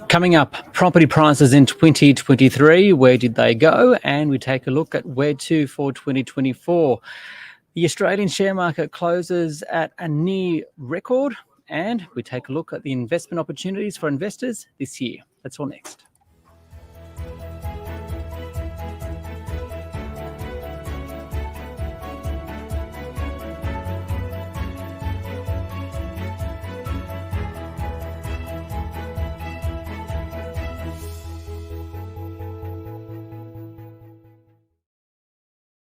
Coming up, property prices in 2023, where did they go? And we take a look at where to for 2024. The Australian share market closes at a near record, and we take a look at the investment opportunities for investors this year. That's all next.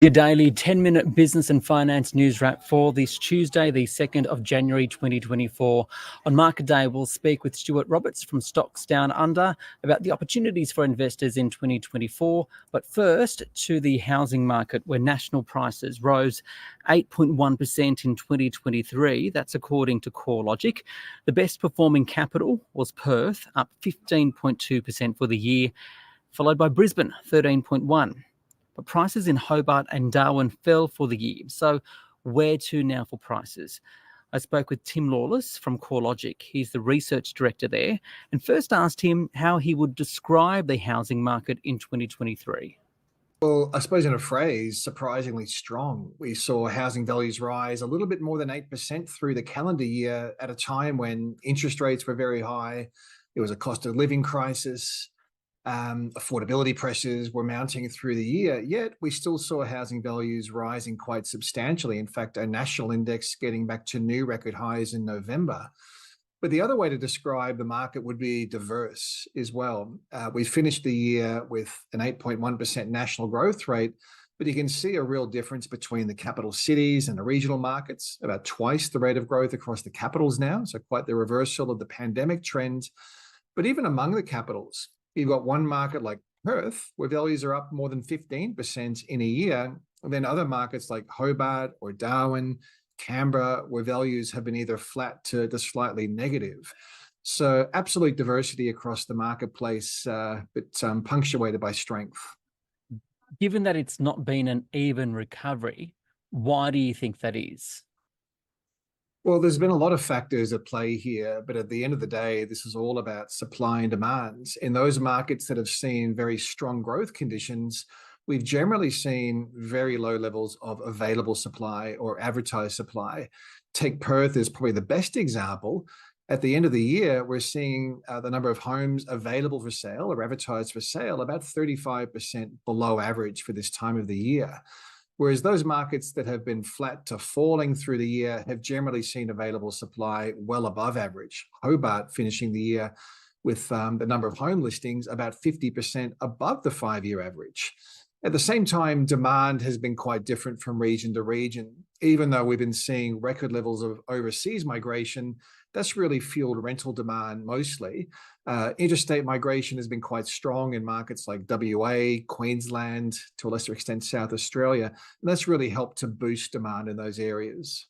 Your daily 10-minute business and finance news wrap for this Tuesday, the 2nd of January 2024. On Market Day, we'll speak with Stuart Roberts from Stocks Down Under about the opportunities for investors in 2024. But first, to the housing market, where national prices rose 8.1% in 2023. That's according to CoreLogic. The best performing capital was Perth, up 15.2% for the year, followed by Brisbane, 13.1%. But prices in Hobart and Darwin fell for the year. So where to now for prices? I spoke with Tim Lawless from CoreLogic. He's the research director there, and first asked him how he would describe the housing market in 2023. Well, I suppose in a phrase, surprisingly strong. We saw housing values rise a little bit more than 8% through the calendar year at a time when interest rates were very high. There was a cost of living crisis. Affordability pressures were mounting through the year, yet we still saw housing values rising quite substantially. In fact, a national index getting back to new record highs in November. But the other way to describe the market would be diverse as well. We finished the year with an 8.1% national growth rate, but you can see a real difference between the capital cities and the regional markets, about twice the rate of growth across the capitals now, so quite the reversal of the pandemic trend. But even among the capitals, you've got one market like Perth, where values are up more than 15% in a year, and then other markets like Hobart or Darwin, Canberra, where values have been either flat to slightly negative. So absolute diversity across the marketplace, but punctuated by strength. Given that it's not been an even recovery, why do you think that is? Well, there's been a lot of factors at play here, but at the end of the day, this is all about supply and demand. In those markets that have seen very strong growth conditions, we've generally seen very low levels of available supply or advertised supply. Take Perth as probably the best example. At the end of the year, we're seeing the number of homes available for sale or advertised for sale about 35% below average for this time of the year. Whereas those markets that have been flat to falling through the year have generally seen available supply well above average. Hobart finishing the year with the number of home listings about 50% above the 5-year average. At the same time, demand has been quite different from region to region. Even though we've been seeing record levels of overseas migration, that's really fueled rental demand mostly. Interstate migration has been quite strong in markets like WA, Queensland, to a lesser extent South Australia, and that's really helped to boost demand in those areas.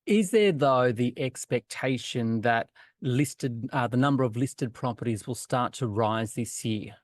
Is there, though, the expectation that the number of listed properties will start to rise this year?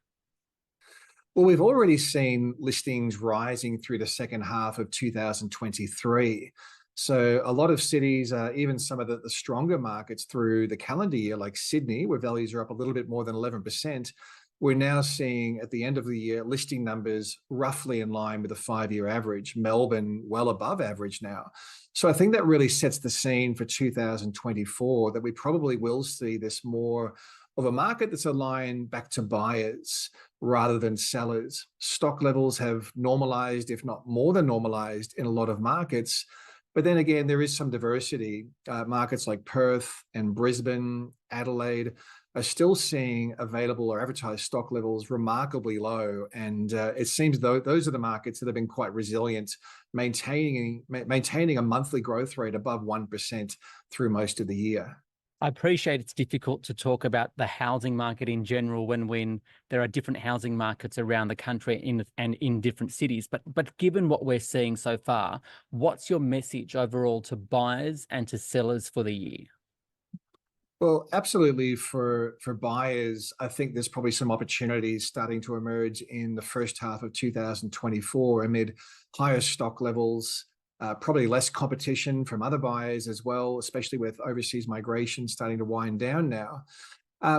Well, we've already seen listings rising through the second half of 2023. So a lot of cities, even some of the stronger markets through the calendar year, like Sydney, where values are up a little bit more than 11%, we're now seeing at the end of the year listing numbers roughly in line with the 5-year average. Melbourne well above average now. So I think that really sets the scene for 2024, that we probably will see this more of a market that's aligned back to buyers rather than sellers. Stock levels have normalized, if not more than normalized, in a lot of markets. But then again, there is some diversity. Markets like Perth and Brisbane, Adelaide are still seeing available or advertised stock levels remarkably low. And it seems though those are the markets that have been quite resilient, maintaining a monthly growth rate above 1% through most of the year. I appreciate it's difficult to talk about the housing market in general when there are different housing markets around the country and in different cities. But given what we're seeing so far, what's your message overall to buyers and to sellers for the year? Well, absolutely. For buyers, I think there's probably some opportunities starting to emerge in the first half of 2024 amid higher stock levels, Probably less competition from other buyers as well, especially with overseas migration starting to wind down now.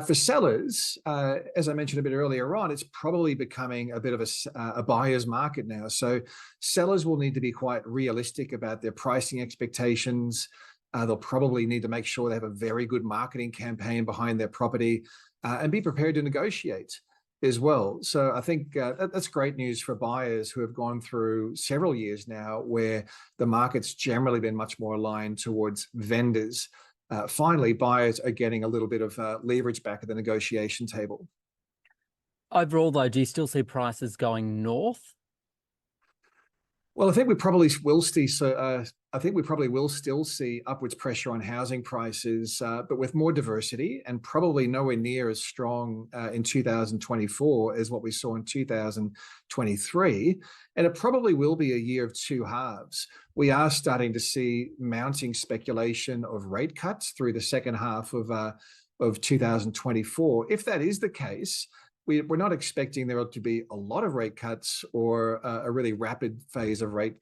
For sellers, as I mentioned a bit earlier on, it's probably becoming a bit of a buyer's market now. So sellers will need to be quite realistic about their pricing expectations. They'll probably need to make sure they have a very good marketing campaign behind their property and be prepared to negotiate as well. So I think that's great news for buyers who have gone through several years now where the market's generally been much more aligned towards vendors. Finally, buyers are getting a little bit of leverage back at the negotiation table. Overall, though, do you still see prices going north? Well, I think we probably will see. I think we probably will still see upwards pressure on housing prices, but with more diversity and probably nowhere near as strong in 2024 as what we saw in 2023. And it probably will be a year of two halves. We are starting to see mounting speculation of rate cuts through the second half of 2024. If that is the case, we're not expecting there to be a lot of rate cuts or a really rapid phase of rate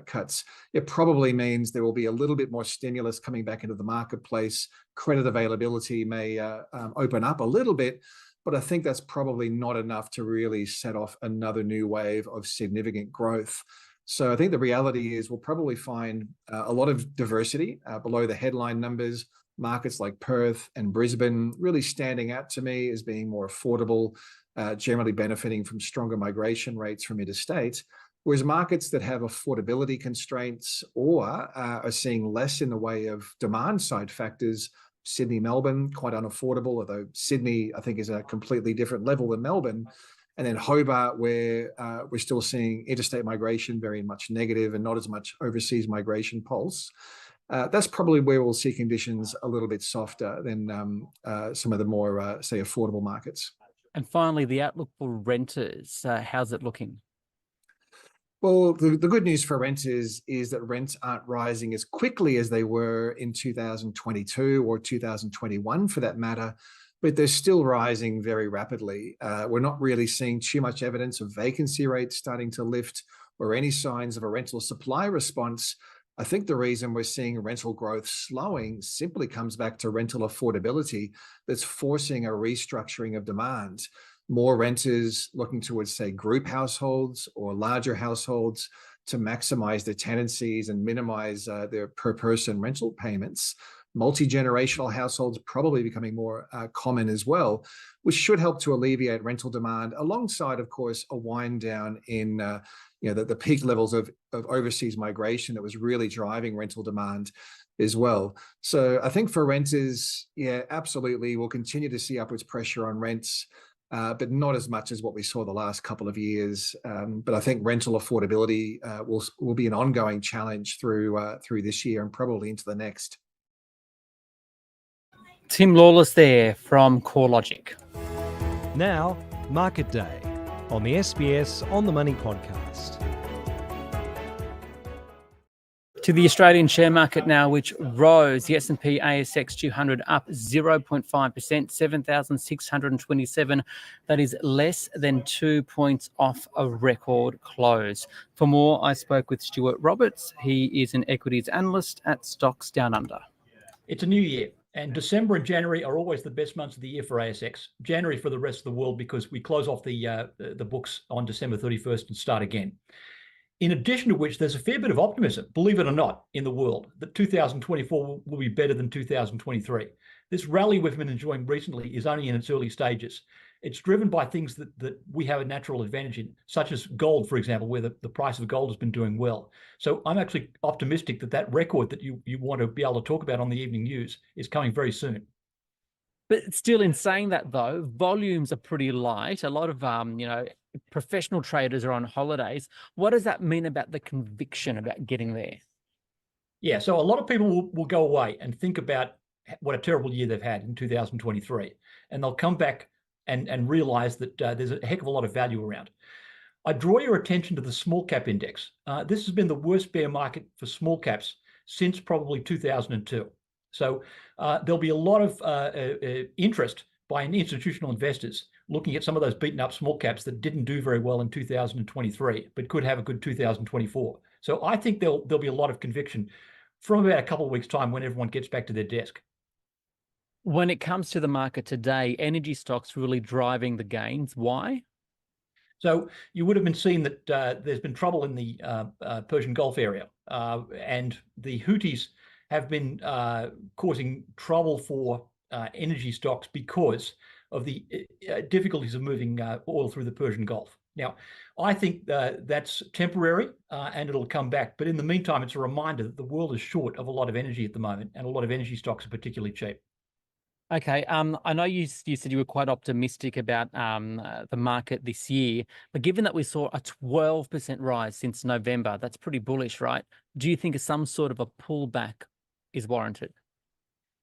cuts. It probably means there will be a little bit more stimulus coming back into the marketplace. Credit availability may open up a little bit, but I think that's probably not enough to really set off another new wave of significant growth. So I think the reality is we'll probably find a lot of diversity below the headline numbers. Markets like Perth and Brisbane really standing out to me as being more affordable, generally benefiting from stronger migration rates from interstate, whereas markets that have affordability constraints or are seeing less in the way of demand side factors, Sydney, Melbourne, quite unaffordable, although Sydney, I think, is a completely different level than Melbourne. And then Hobart, where we're still seeing interstate migration very much negative and not as much overseas migration pulse. That's probably where we'll see conditions a little bit softer than some of the more, say, affordable markets. And finally, the outlook for renters, how's it looking? Well, the good news for renters is that rents aren't rising as quickly as they were in 2022 or 2021 for that matter, but they're still rising very rapidly. We're not really seeing too much evidence of vacancy rates starting to lift or any signs of a rental supply response. I think the reason we're seeing rental growth slowing simply comes back to rental affordability that's forcing a restructuring of demand. More renters looking towards, say, group households or larger households to maximize their tenancies and minimize their per person rental payments. Multi-generational households probably becoming more common as well, which should help to alleviate rental demand alongside, of course, a wind down in the peak levels of overseas migration that was really driving rental demand as well. So I think for renters, yeah, absolutely, we'll continue to see upwards pressure on rents, but not as much as what we saw the last couple of years. But I think rental affordability will be an ongoing challenge through this year and probably into the next. Tim Lawless there from CoreLogic. Now, Market Day on the SBS On the Money podcast. To the Australian share market now, which rose. The S&P ASX 200 up 0.5%, 7,627. That is less than 2 points off a record close. For more, I spoke with Stuart Roberts. He is an equities analyst at Stocks Down Under. It's a new year, and December and January are always the best months of the year for ASX. January for the rest of the world because we close off the books on December 31st and start again. In addition to which, there's a fair bit of optimism, believe it or not, in the world that 2024 will be better than 2023. This rally we've been enjoying recently is only in its early stages. It's driven by things that we have a natural advantage in, such as gold, for example, where the price of gold has been doing well. So I'm actually optimistic that record that you want to be able to talk about on the evening news is coming very soon. But still, in saying that, though, volumes are pretty light. A lot of, professional traders are on holidays. What does that mean about the conviction about getting there? Yeah, so a lot of people will go away and think about what a terrible year they've had in 2023. And they'll come back and realize that there's a heck of a lot of value around. I draw your attention to the small cap index. This has been the worst bear market for small caps since probably 2002. So there'll be a lot of interest by institutional investors looking at some of those beaten up small caps that didn't do very well in 2023, but could have a good 2024. So I think there'll be a lot of conviction from about a couple of weeks' time when everyone gets back to their desk. When it comes to the market today, energy stocks really driving the gains. Why? So you would have been seeing that there's been trouble in the Persian Gulf area, and the Houthis have been causing trouble for energy stocks because of the difficulties of moving oil through the Persian Gulf. Now, I think that's temporary and it'll come back. But in the meantime, it's a reminder that the world is short of a lot of energy at the moment, and a lot of energy stocks are particularly cheap. Okay, I know you said you were quite optimistic about the market this year, but given that we saw a 12% rise since November, that's pretty bullish, right? Do you think some sort of a pullback is warranted?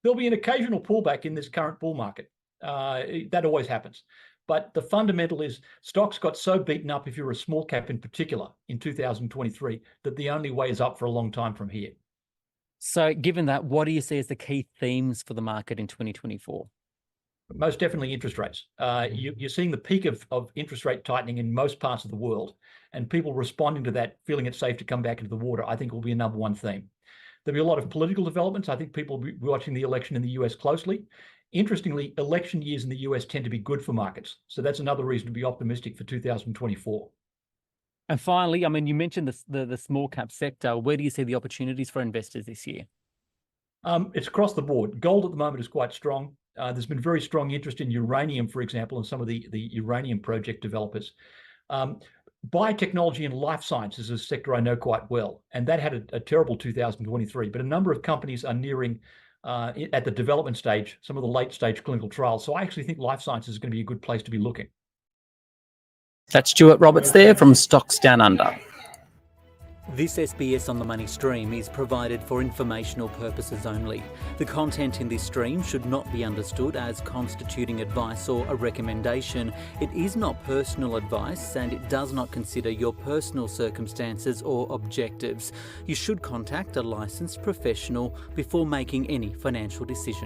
There'll be an occasional pullback in this current bull market. That always happens. But the fundamental is stocks got so beaten up, if you're a small cap in particular, in 2023, that the only way is up for a long time from here. So given that, what do you see as the key themes for the market in 2024? Most definitely interest rates. You're seeing the peak of interest rate tightening in most parts of the world, and people responding to that, feeling it's safe to come back into the water, I think will be a number one theme. There'll be a lot of political developments. I think people will be watching the election in the US closely. Interestingly, election years in the US tend to be good for markets. So that's another reason to be optimistic for 2024. And finally, I mean, you mentioned the small cap sector. Where do you see the opportunities for investors this year? It's across the board. Gold at the moment is quite strong. There's been very strong interest in uranium, for example, and some of the uranium project developers. Biotechnology and life sciences is a sector I know quite well, and that had a terrible 2023. But a number of companies are nearing, at the development stage, some of the late stage clinical trials. So I actually think life sciences is going to be a good place to be looking. That's Stuart Roberts there from Stocks Down Under. This SBS On The Money stream is provided for informational purposes only. The content in this stream should not be understood as constituting advice or a recommendation. It is not personal advice and it does not consider your personal circumstances or objectives. You should contact a licensed professional before making any financial decision.